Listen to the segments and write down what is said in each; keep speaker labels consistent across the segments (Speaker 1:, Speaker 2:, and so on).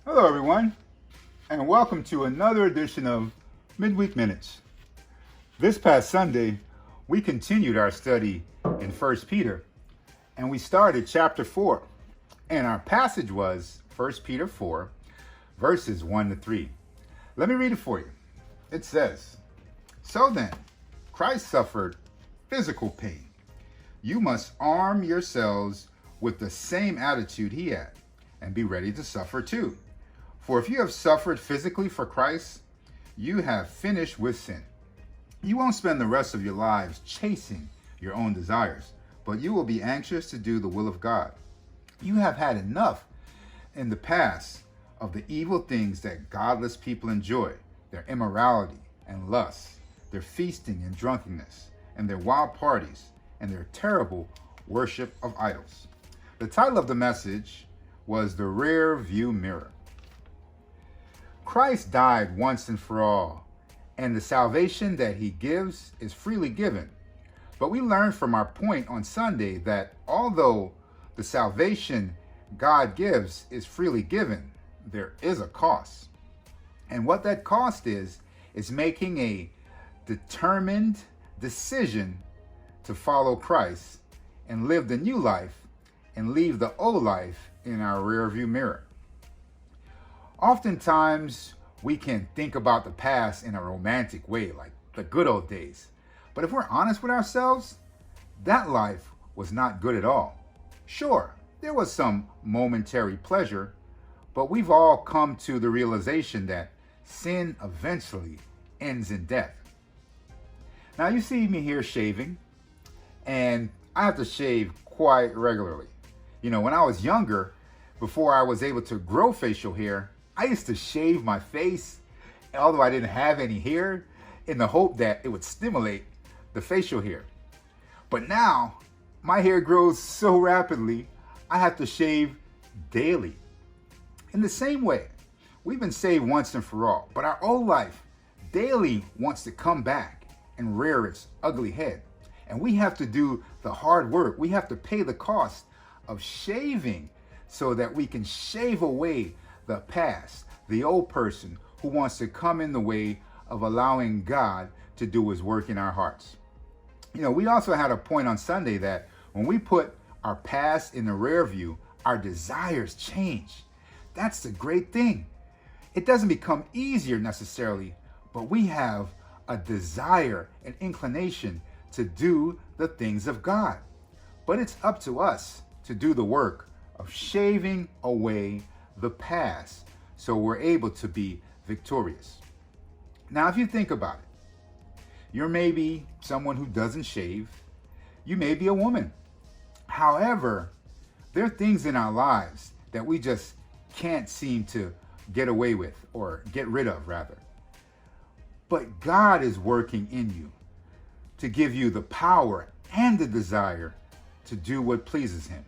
Speaker 1: Hello, everyone, and welcome to another edition of Midweek Minutes. This past Sunday, we continued our study in 1 Peter, and we started chapter 4, and our passage was 1 Peter 4, verses 1 to 3. Let me read it for you. It says, "So then, Christ suffered physical pain. You must arm yourselves with the same attitude he had, and be ready to suffer too. For if you have suffered physically for Christ, you have finished with sin. You won't spend the rest of your lives chasing your own desires, but you will be anxious to do the will of God. You have had enough in the past of the evil things that godless people enjoy, their immorality and lust, their feasting and drunkenness, and their wild parties, and their terrible worship of idols." The title of the message was The Rearview Mirror. Christ died once and for all, and the salvation that he gives is freely given. But we learned from our point on Sunday that although the salvation God gives is freely given, there is a cost. And what that cost is making a determined decision to follow Christ and live the new life and leave the old life in our rearview mirror. Oftentimes, we can think about the past in a romantic way, like the good old days. But if we're honest with ourselves, that life was not good at all. Sure, there was some momentary pleasure, but we've all come to the realization that sin eventually ends in death. Now, you see me here shaving, and I have to shave quite regularly. You know, when I was younger, before I was able to grow facial hair, I used to shave my face, although I didn't have any hair, in the hope that it would stimulate the facial hair. But now, my hair grows so rapidly, I have to shave daily. In the same way, we've been saved once and for all, but our old life daily wants to come back and rear its ugly head. And we have to do the hard work. We have to pay the cost of shaving so that we can shave away the past, the old person who wants to come in the way of allowing God to do his work in our hearts. You know, we also had a point on Sunday that when we put our past in the rear view, our desires change. That's the great thing. It doesn't become easier necessarily, but we have a desire, an inclination to do the things of God. But it's up to us to do the work of shaving away the past so we're able to be victorious. Now, if you think about it, you're maybe someone who doesn't shave. You may be a woman. However, there are things in our lives that we just can't seem to get away with, or get rid of rather. But God is working in you to give you the power and the desire to do what pleases him.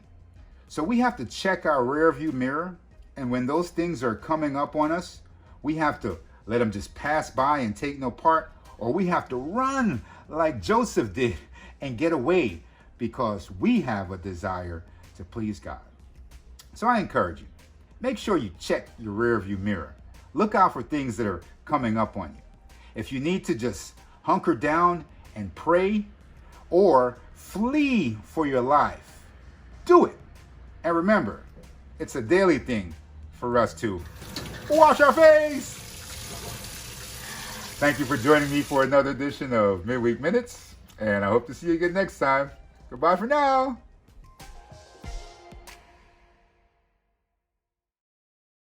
Speaker 1: So we have to check our rearview mirror, and when those things are coming up on us, we have to let them just pass by and take no part, or we have to run like Joseph did and get away because we have a desire to please God. So I encourage you, make sure you check your rearview mirror. Look out for things that are coming up on you. If you need to just hunker down and pray or flee for your life, do it. And remember, it's a daily thing for us to wash our face. Thank you for joining me for another edition of Midweek Minutes, and I hope to see you again next time. Goodbye for now.